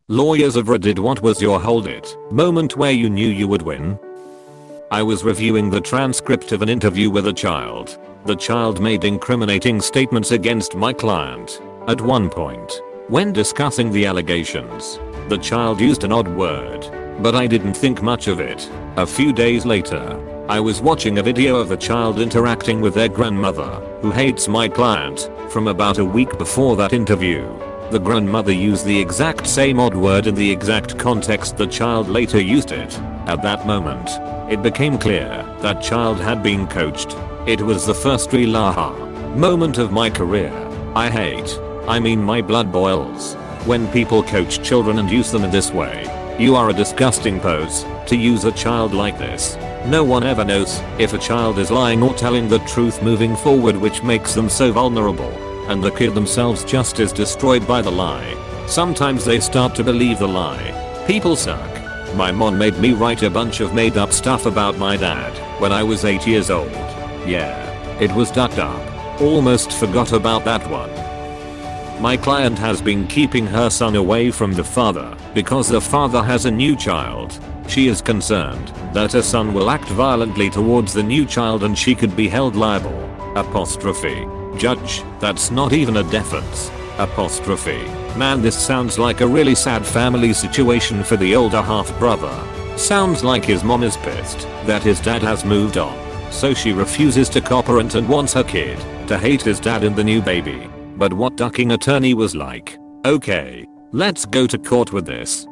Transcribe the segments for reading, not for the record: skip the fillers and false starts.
Lawyers of Reddit, what was your hold it moment where you knew you would win? I was reviewing the transcript of an interview with a child. The child made incriminating statements against my client. At one point, when discussing the allegations, the child used an odd word, but I didn't think much of it. A few days later, I was watching a video of a child interacting with their grandmother, who hates my client, from about a week before that interview. The grandmother used the exact same odd word in the exact context the child later used it. At that moment, it became clear that child had been coached. It was the first real aha moment of my career. I mean my blood boils when people coach children and use them in this way. You are a disgusting pose to use a child like this. No one ever knows if a child is lying or telling the truth moving forward, which makes them so vulnerable. And the kid themselves just is destroyed by the lie. Sometimes they start to believe the lie. People suck. My mom made me write a bunch of made up stuff about my dad when I was 8 years old. Yeah, it was ducked up. Almost forgot about that one. My client has been keeping her son away from the father because the father has a new child. She is concerned that her son will act violently towards the new child and she could be held liable. Judge, that's not even a defense. Man, this sounds like a really sad family situation for the older half brother. Sounds like his mom is pissed that his dad has moved on, so she refuses to cooperate and wants her kid to hate his dad and the new baby. But what ducking attorney was like? Okay, let's go to court with this.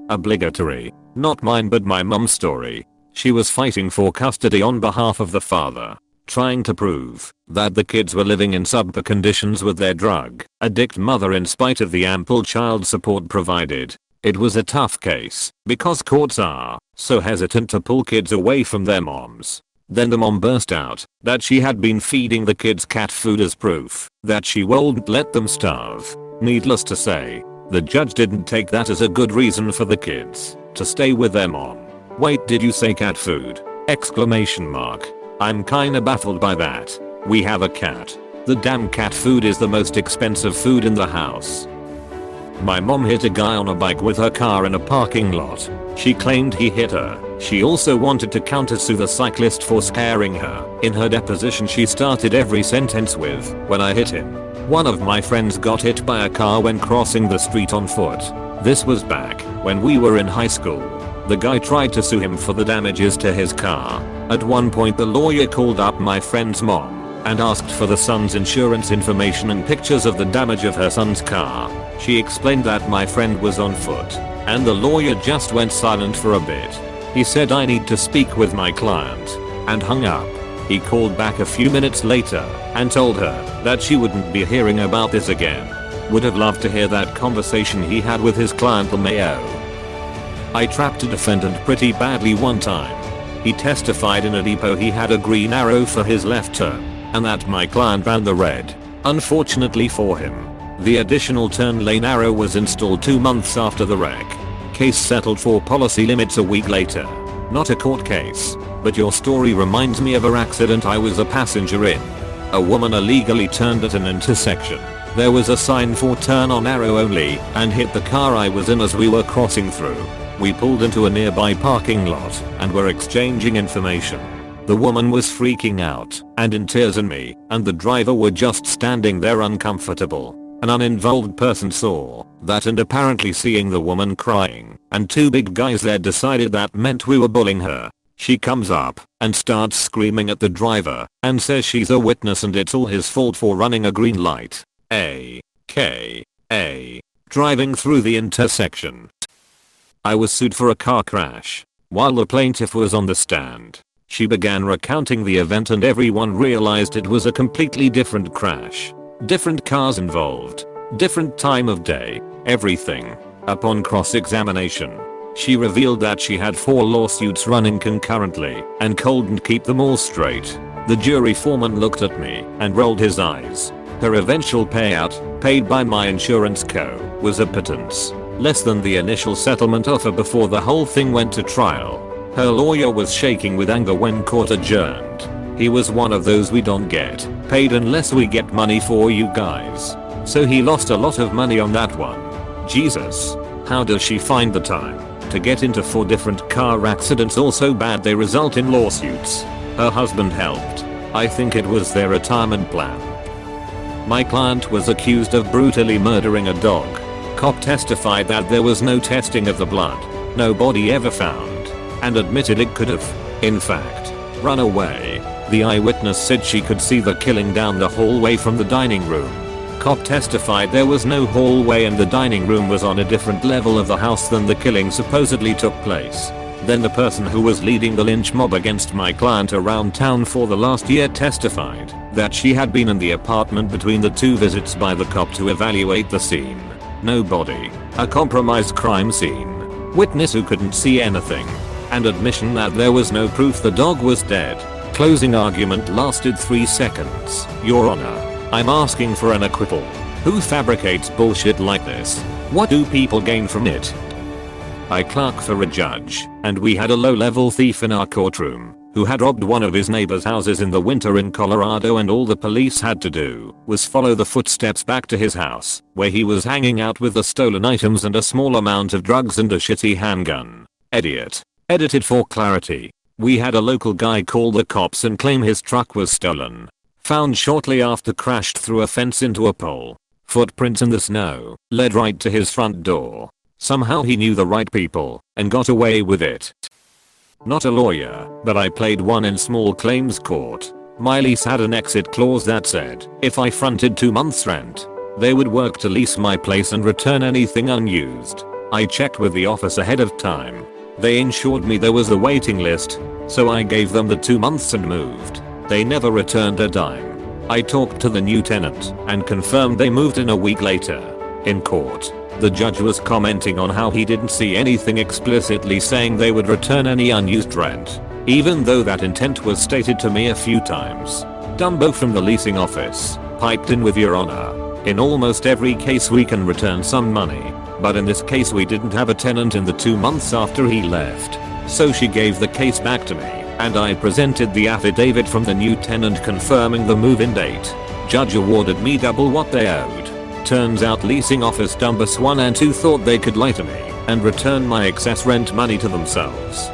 Obligatory. Not mine but my mom's story. She was fighting for custody on behalf of the father, trying to prove that the kids were living in subpar conditions with their drug addict mother in spite of the ample child support provided. It was a tough case because courts are so hesitant to pull kids away from their moms. Then the mom burst out that she had been feeding the kids cat food as proof that she wouldn't let them starve. Needless to say, the judge didn't take that as a good reason for the kids to stay with their mom. Wait, did you say cat food? Exclamation mark. I'm kinda baffled by that. We have a cat. The damn cat food is the most expensive food in the house. My mom hit a guy on a bike with her car in a parking lot. She claimed he hit her. She also wanted to countersue the cyclist for scaring her. In her deposition she started every sentence with, "When I hit him. One of my friends got hit by a car when crossing the street on foot. This was back when we were in high school." The guy tried to sue him for the damages to his car. At one point the lawyer called up my friend's mom and asked for the son's insurance information and pictures of the damage of her son's car. She explained that my friend was on foot, and the lawyer just went silent for a bit. He said, "I need to speak with my client," and hung up. He called back a few minutes later and told her that she wouldn't be hearing about this again. Would have loved to hear that conversation he had with his client LMAO. I trapped a defendant pretty badly one time. He testified in a depot he had a green arrow for his left turn, and that my client ran the red. Unfortunately for him, the additional turn lane arrow was installed 2 months after the wreck. Case settled for policy limits a week later. Not a court case, but your story reminds me of an accident I was a passenger in. A woman illegally turned at an intersection. There was a sign for turn on arrow only and hit the car I was in as we were crossing through. We pulled into a nearby parking lot and were exchanging information. The woman was freaking out and in tears and me and the driver were just standing there uncomfortable. An uninvolved person saw that and apparently seeing the woman crying and 2 big guys there decided that meant we were bullying her. She comes up and starts screaming at the driver and says she's a witness and it's all his fault for running a green light. Driving through the intersection. I was sued for a car crash. While the plaintiff was on the stand, she began recounting the event and everyone realized it was a completely different crash. Different cars involved. Different time of day. Everything. Upon cross-examination, she revealed that she had 4 lawsuits running concurrently and couldn't keep them all straight. The jury foreman looked at me and rolled his eyes. Her eventual payout, paid by my insurance co., was a pittance. Less than the initial settlement offer before the whole thing went to trial. Her lawyer was shaking with anger when court adjourned. He was one of those "we don't get paid unless we get money for you guys." So he lost a lot of money on that one. Jesus. How does she find the time to get into 4 different car accidents all so bad they result in lawsuits? Her husband helped. I think it was their retirement plan. My client was accused of brutally murdering a dog. Cop testified that there was no testing of the blood, no body ever found, and admitted it could have, in fact, run away. The eyewitness said she could see the killing down the hallway from the dining room. Cop testified there was no hallway and the dining room was on a different level of the house than the killing supposedly took place. Then the person who was leading the lynch mob against my client around town for the last year testified that she had been in the apartment between the 2 visits by the cop to evaluate the scene. No body, a compromised crime scene, witness who couldn't see anything, and admission that there was no proof the dog was dead. Closing argument lasted 3 seconds. Your Honor, I'm asking for an acquittal. Who fabricates bullshit like this? What do people gain from it? I clerk for a judge, and we had a low-level thief in our courtroom who had robbed one of his neighbor's houses in the winter in Colorado, and all the police had to do was follow the footsteps back to his house, where he was hanging out with the stolen items and a small amount of drugs and a shitty handgun. Idiot. Edited for clarity. We had a local guy call the cops and claim his truck was stolen. Found shortly after crashed through a fence into a pole. Footprints in the snow led right to his front door. Somehow he knew the right people and got away with it. Not a lawyer, but I played one in small claims court. My lease had an exit clause that said if I fronted 2 months rent, they would work to lease my place and return anything unused. I checked with the office ahead of time. They ensured me there was a waiting list, so I gave them the 2 months and moved. They never returned a dime. I talked to the new tenant and confirmed they moved in a week later. In court, the judge was commenting on how he didn't see anything explicitly saying they would return any unused rent, even though that intent was stated to me a few times. Dumbo from the leasing office piped in with, Your Honor, in almost every case we can return some money, but in this case we didn't have a tenant in the 2 months after he left. So she gave the case back to me, and I presented the affidavit from the new tenant confirming the move-in date. Judge awarded me double what they owed. Turns out leasing office Dumbus 1 and 2 thought they could lie to me and return my excess rent money to themselves.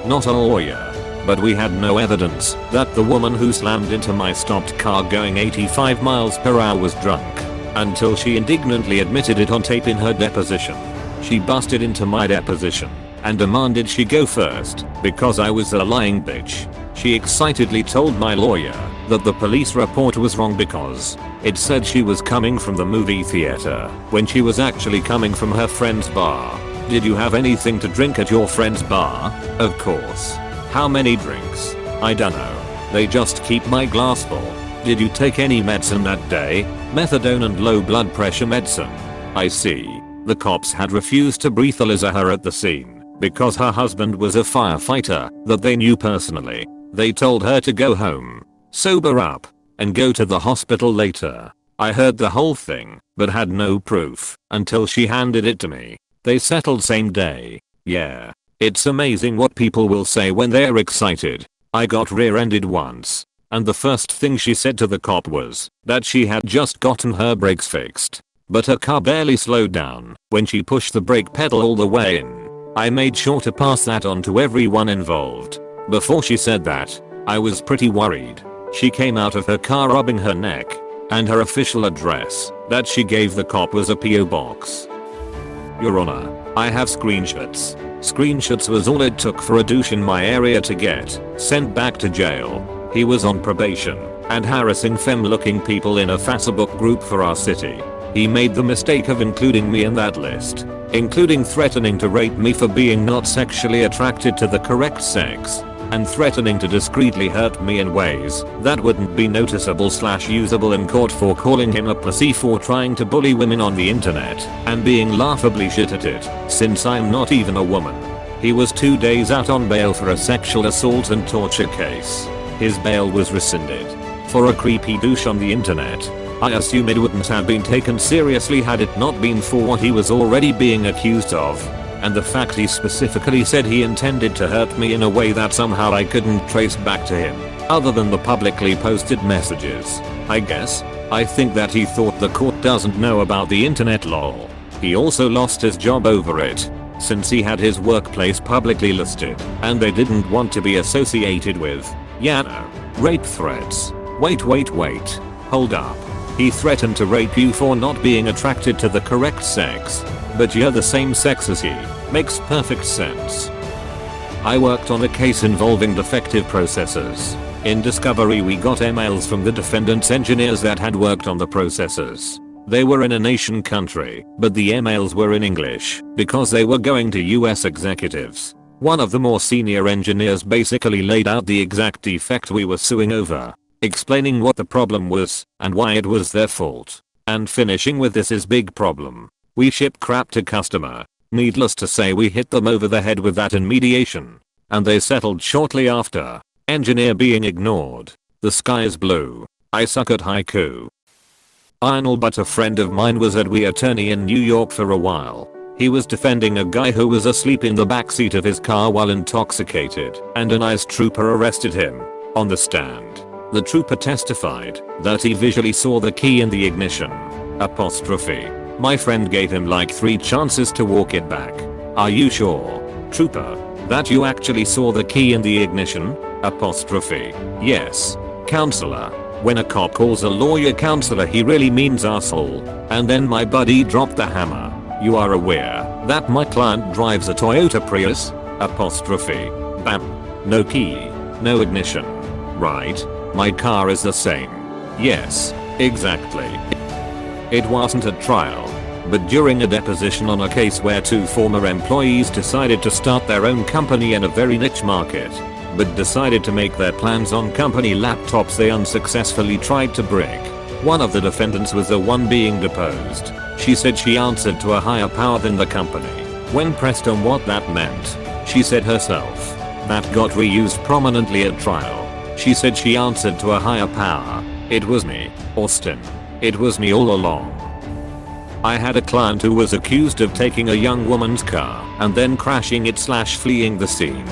Not a lawyer, but we had no evidence that the woman who slammed into my stopped car going 85 miles per hour was drunk, until she indignantly admitted it on tape in her deposition. She busted into my deposition and demanded she go first because I was a lying bitch. She excitedly told my lawyer that the police report was wrong because it said she was coming from the movie theater when she was actually coming from her friend's bar. Did you have anything to drink at your friend's bar? Of course. How many drinks? I dunno. They just keep my glass full. Did you take any medicine that day? Methadone and low blood pressure medicine. I see. The cops had refused to breathalyze her at the scene because her husband was a firefighter that they knew personally. They told her to go home, sober up, and go to the hospital later. I heard the whole thing, but had no proof until she handed it to me. They settled same day. Yeah. It's amazing what people will say when they're excited. I got rear-ended once, and the first thing she said to the cop was that she had just gotten her brakes fixed, but her car barely slowed down when she pushed the brake pedal all the way in. I made sure to pass that on to everyone involved. Before she said that, I was pretty worried. She came out of her car rubbing her neck, and her official address that she gave the cop was a PO box. Your Honor, I have screenshots. Screenshots was all it took for a douche in my area to get sent back to jail. He was on probation and harassing femme-looking people in a Facebook group for our city. He made the mistake of including me in that list, including threatening to rape me for being not sexually attracted to the correct sex, and threatening to discreetly hurt me in ways that wouldn't be noticeable/usable in court for calling him a pussy for trying to bully women on the internet and being laughably shit at it, since I'm not even a woman. He was 2 days out on bail for a sexual assault and torture case. His bail was rescinded. For a creepy douche on the internet, I assume it wouldn't have been taken seriously had it not been for what he was already being accused of, and the fact he specifically said he intended to hurt me in a way that somehow I couldn't trace back to him, other than the publicly posted messages. I guess. I think that he thought the court doesn't know about the internet lol. He also lost his job over it, since he had his workplace publicly listed and they didn't want to be associated with, rape threats. Wait. Hold up. He threatened to rape you for not being attracted to the correct sex, but you're the same sex as he. Makes perfect sense. I worked on a case involving defective processors. In discovery we got emails from the defendant's engineers that had worked on the processors. They were in a nation country, but the emails were in English because they were going to US executives. One of the more senior engineers basically laid out the exact defect we were suing over, explaining what the problem was and why it was their fault, and finishing with this is big problem. We ship crap to customer. Needless to say we hit them over the head with that in mediation, and they settled shortly after. Engineer being ignored. The sky is blue. I suck at haiku. Arnold, but a friend of mine was a attorney in New York for a while. He was defending a guy who was asleep in the backseat of his car while intoxicated, and an ICE trooper arrested him. On the stand, the trooper testified that he visually saw the key in the ignition. My friend gave him like 3 chances to walk it back. Are you sure, trooper, that you actually saw the key in the ignition? Yes. Counselor. When a cop calls a lawyer counselor he really means asshole. And then my buddy dropped the hammer. You are aware that my client drives a Toyota Prius? Bam. No key. No ignition. Right. My car is the same. Yes. Exactly. It wasn't a trial, but during a deposition on a case where 2 former employees decided to start their own company in a very niche market, but decided to make their plans on company laptops they unsuccessfully tried to brick. One of the defendants was the one being deposed. She said she answered to a higher power than the company. When pressed on what that meant, she said herself. That got reused prominently at trial. She said she answered to a higher power. It was me, Austin. It was me all along. I had a client who was accused of taking a young woman's car and then crashing it / fleeing the scene.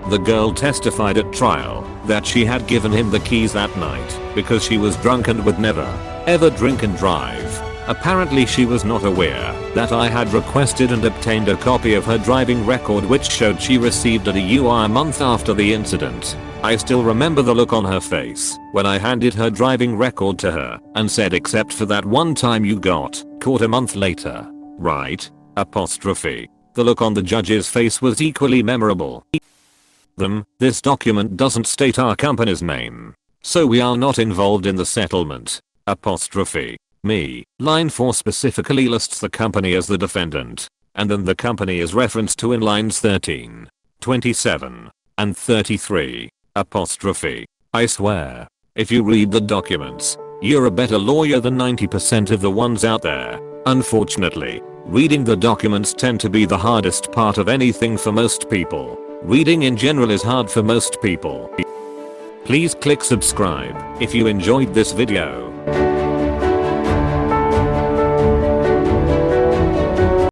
The girl testified at trial that she had given him the keys that night because she was drunk and would never, ever drink and drive. Apparently she was not aware that I had requested and obtained a copy of her driving record which showed she received a DUI a month after the incident. I still remember the look on her face when I handed her driving record to her and said, except for that one time you got caught a month later, right? The look on the judge's face was equally memorable. This document doesn't state our company's name, so we are not involved in the settlement. Me. Line 4 specifically lists the company as the defendant, and then the company is referenced to in lines 13, 27, and 33. I swear, if you read the documents, you're a better lawyer than 90% of the ones out there. Unfortunately, reading the documents tend to be the hardest part of anything for most people. Reading in general is hard for most people. Please click subscribe if you enjoyed this video.